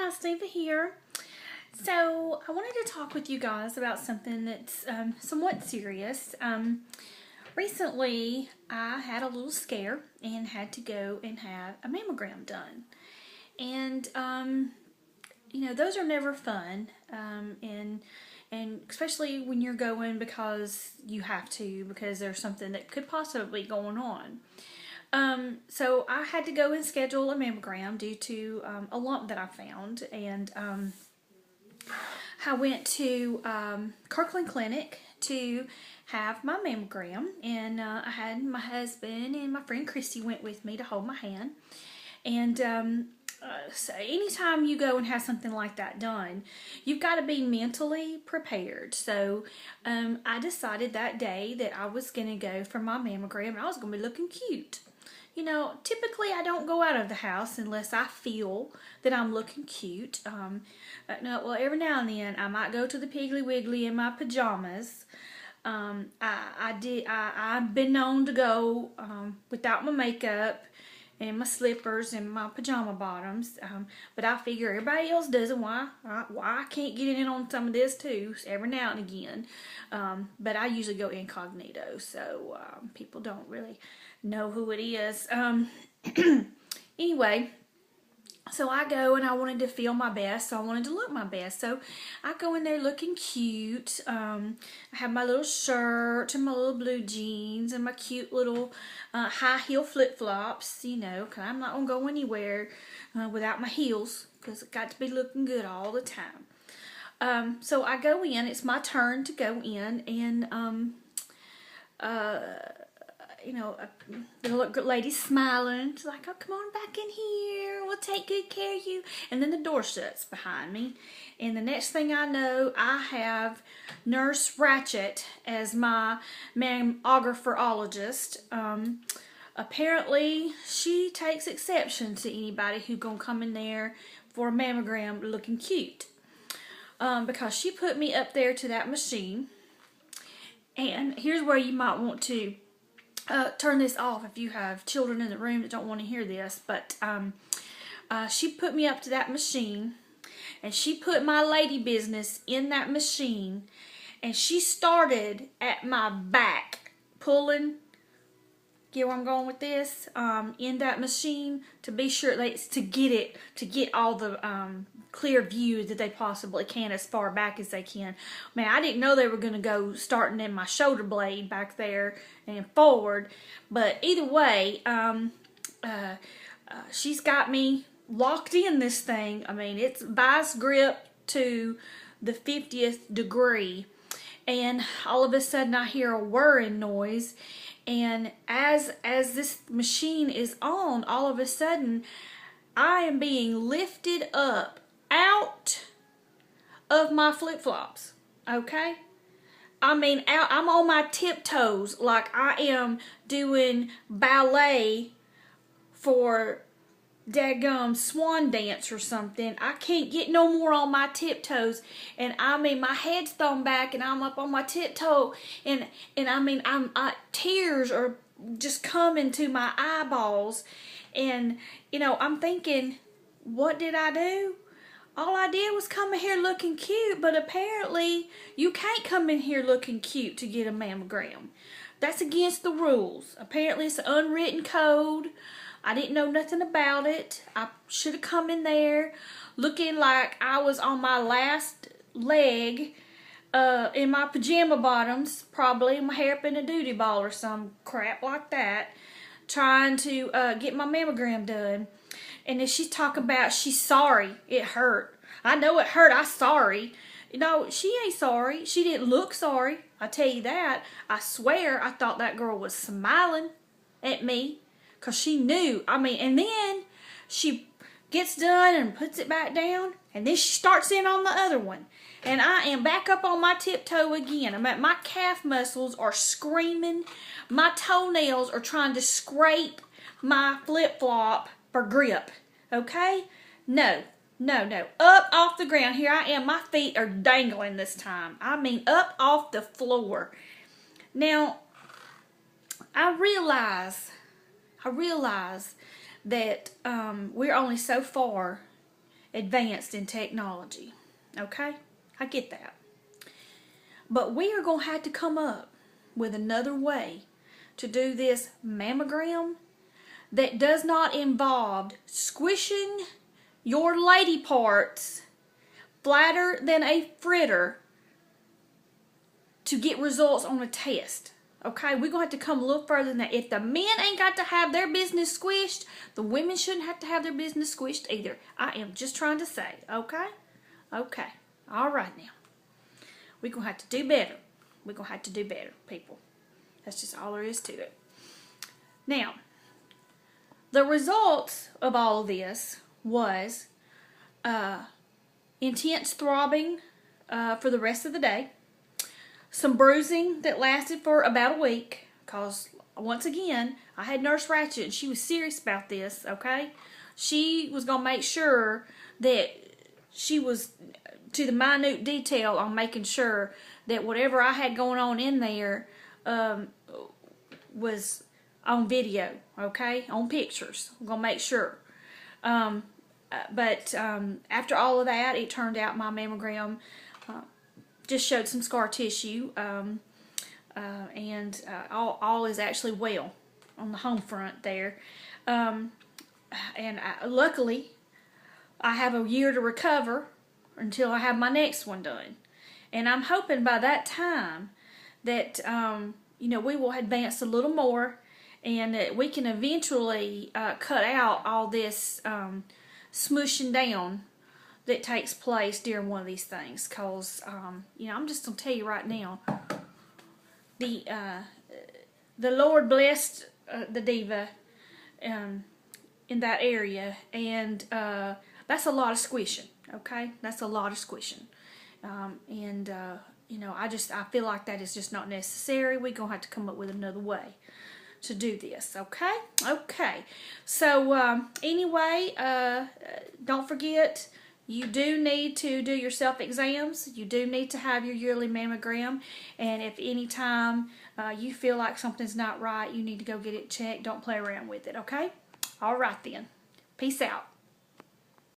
Hi, Diva here. So I wanted to talk with you guys about something that's somewhat serious. Recently, I had a little scare and had to go and have a mammogram done. And, those are never fun. And especially when you're going because you have to, because there's something that could possibly be going on. So I had to go and schedule a mammogram due to a lump that I found, and I went to Kirkland Clinic to have my mammogram, and I had my husband and my friend Christy went with me to hold my hand. And so anytime you go and have something like that done, you've got to be mentally prepared. So I decided that day that I was going to go for my mammogram, and I was going to be looking cute. You know, typically I don't go out of the house unless I feel that I'm looking cute. Every now and then I might go to the Piggly Wiggly in my pajamas. I've been known to go without my makeup and my slippers and my pajama bottoms. But I figure everybody else does it. Why I can't get in on some of this too, every now and again. But I usually go incognito, so people don't really know who it is. Anyway, so I go and I wanted to feel my best, so I wanted to look my best. So I go in there looking cute. I have my little shirt and my little blue jeans and my cute little high heel flip-flops, because I'm not going to go anywhere without my heels, because I've got to be looking good all the time. So I go in. It's my turn to go in, and the lady's smiling. She's like, "Oh, come on back in here. We'll take good care of you." And then the door shuts behind me. And the next thing I know, I have Nurse Ratchet as my mammographerologist. Apparently, she takes exception to anybody who's going to come in there for a mammogram looking cute. Because she put me up there to that machine. And here's where you might want to turn this off if you have children in the room that don't want to hear this. But she put me up to that machine, and she put my lady business in that machine, and she started at my back pulling. Get where I'm going with this? In that machine to be sure to get all the clear view that they possibly can as far back as they can. Man, I didn't know they were going to go starting in my shoulder blade back there and forward. But either way, she's got me locked in this thing. I mean, it's vice grip to the 50th degree. And all of a sudden I hear a whirring noise. And as this machine is on, all of a sudden I am being lifted up out of my flip-flops. Okay? I mean, I'm on my tiptoes like I am doing ballet for daggum swan dance or something. I can't get no more on my tiptoes, and I mean my head's thrown back and I'm up on my tiptoe, and I mean tears are just coming to my eyeballs, and I'm thinking, what did I do? All I did was come in here looking cute, but apparently you can't come in here looking cute to get a mammogram. That's against the rules. Apparently it's an unwritten code. I didn't know nothing about it. I should have come in there looking like I was on my last leg in my pajama bottoms, probably my hair up in a duty ball or some crap like that, trying to get my mammogram done. And then she's talking about she's sorry. It hurt. I know it hurt. I'm sorry. She ain't sorry. She didn't look sorry. I tell you that. I swear I thought that girl was smiling at me. Because she knew. I mean, and then she gets done and puts it back down. And then she starts in on the other one. And I am back up on my tiptoe again. My calf muscles are screaming. My toenails are trying to scrape my flip-flop for grip. Okay? No. Up off the ground. Here I am. My feet are dangling this time. I mean, up off the floor. Now, I realize that we're only so far advanced in technology. Okay? I get that. But we are going to have to come up with another way to do this mammogram that does not involve squishing your lady parts flatter than a fritter to get results on a test. Okay, we're going to have to come a little further than that. If the men ain't got to have their business squished, the women shouldn't have to have their business squished either. I am just trying to say, okay? Okay. All right now. We're going to have to do better. We're going to have to do better, people. That's just all there is to it. Now, the results of all of this was intense throbbing for the rest of the day. Some bruising that lasted for about a week, because once again, I had Nurse Ratchet and she was serious about this, okay? She was going to make sure that she was to the minute detail on making sure that whatever I had going on in there was on video, okay? On pictures. I'm going to make sure. But after all of that, it turned out my mammogram just showed some scar tissue, and all is actually well on the home front there. Luckily, I have a year to recover until I have my next one done. And I'm hoping by that time that, we will advance a little more and that we can eventually cut out all this smushing down that takes place during one of these things, because I'm just gonna tell you right now, the Lord blessed the Diva in that area, and that's a lot of squishing. Okay, that's a lot of squishing, I feel like that is just not necessary. We're gonna have to come up with another way to do this. Okay, so anyway, don't forget, you do need to do your self-exams. You do need to have your yearly mammogram. And if any time you feel like something's not right, you need to go get it checked. Don't play around with it, okay? All right then. Peace out.